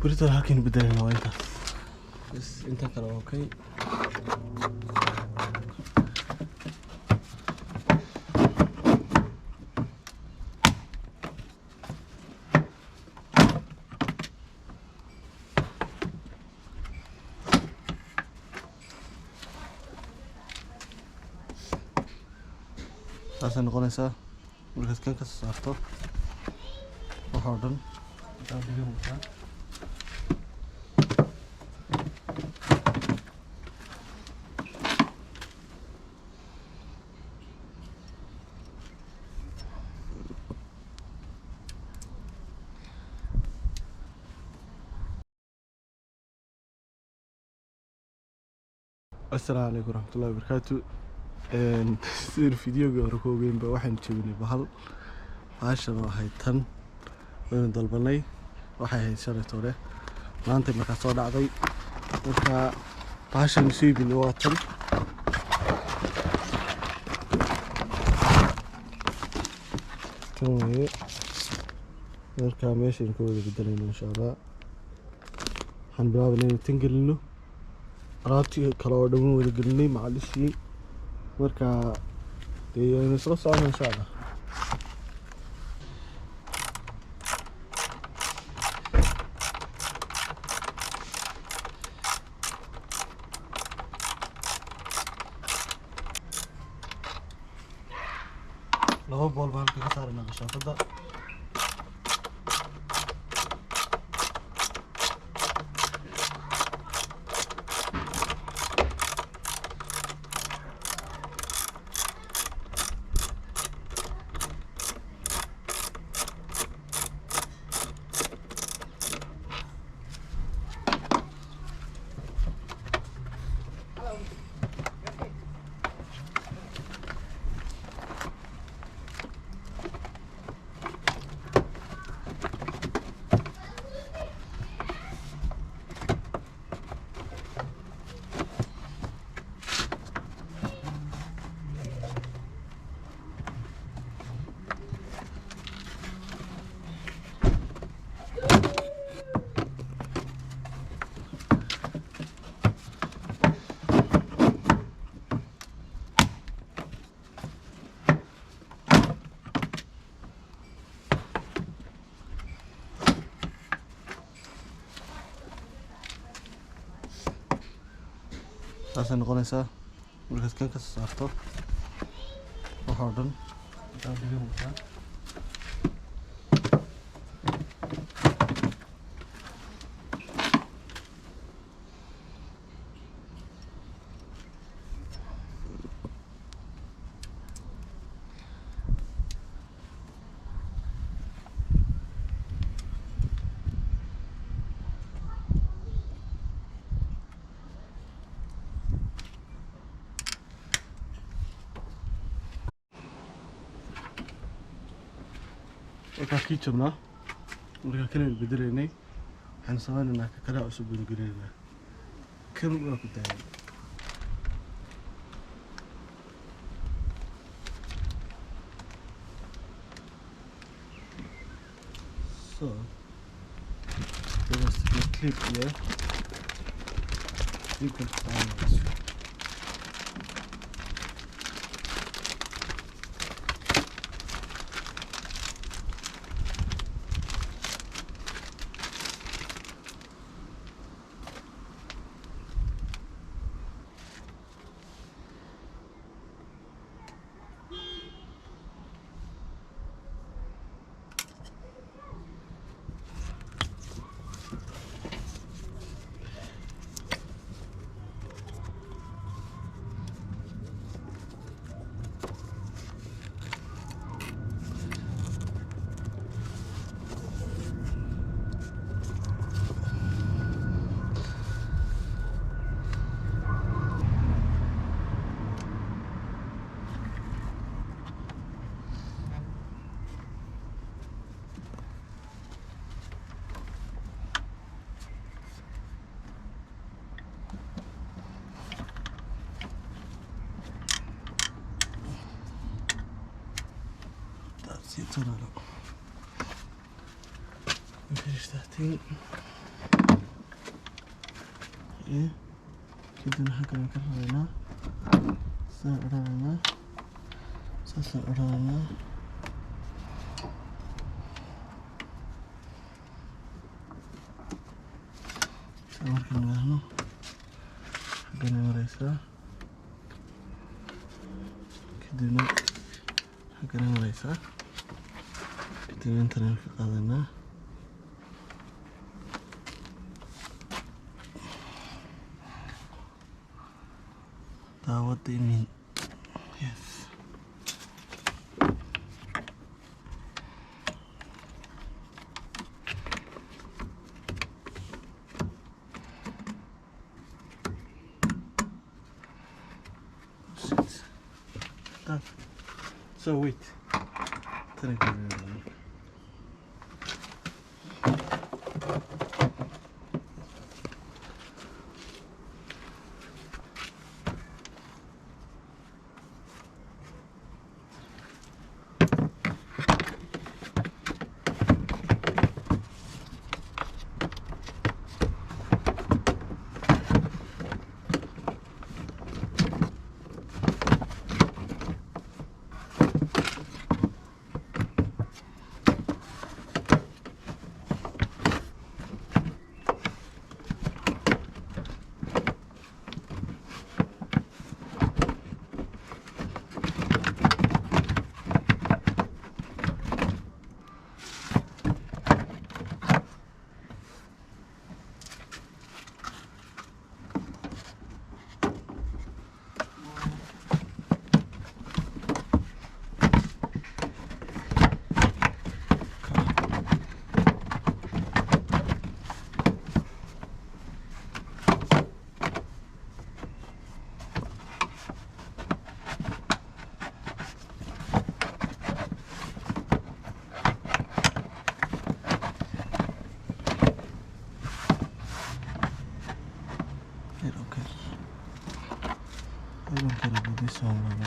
بريتو هاكين بدلنا وانت بس انت كلا اوكي. taasay noqonaysaa markaad kan ka saarto waxa oo dhan intaa biyo mutaa السلام عليكم ورحمة الله وبركاته. سير فيديو قرقوبين بواحد تجيبني بحال عشرة هاي تن وين ضلبني واحد هاي شريته له ما أنت ما كسر عضي وكا عشرة نسيب الواتن تمام نركب ماشي نكون بدلنا إن شاء الله حنبغى بنين تنقل له راتي كلاو دمو ولا قلني معلش marka aynu isla socono insha Allah. laba bool baan ka saarnaa qashafada taasay noqonaysaa markaad kan ka saarto waxa oo dhan intaa biyo mutaa وكاكي جبنا مركا كنا بدليني waxaan samaynaynaa ka kala cusub gurigeena kan waa ku tahay so there is a clip here you can find it. That's it. We finished that thing. كده حاجة نكررنا سأرنا سأرنا سأمركن هنا حقنا مريسا كده حقنا مريسا كده انت نلقى قادنا That what they mean. Yes. Shit. That. So wait. Thank you. I don't care about this one now.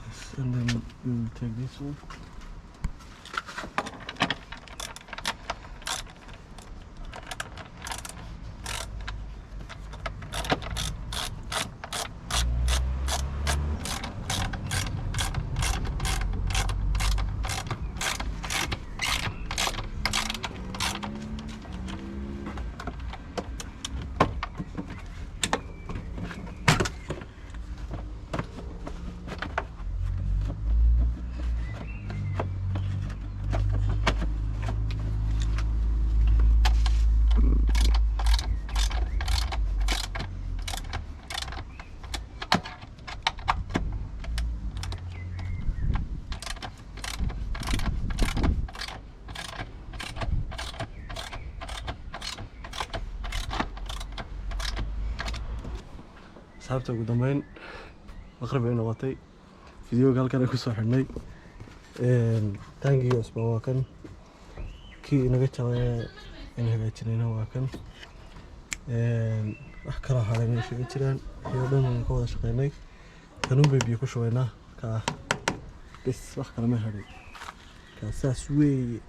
Yes, and then we will take this one. asxaabta ugu dambeyn maqrib ay noqotay fiidiyowga halkan ay ku soo xidhnay taangiga cusbaa waa kan kii inaga jabay in hagaajinayna waa kan wax kala haray meesha ay jiraan iyo dhan aan ka wada shaqeynay kanun bay biyo ku shubaynaa ka bis wax kala ma haray ka saas weeye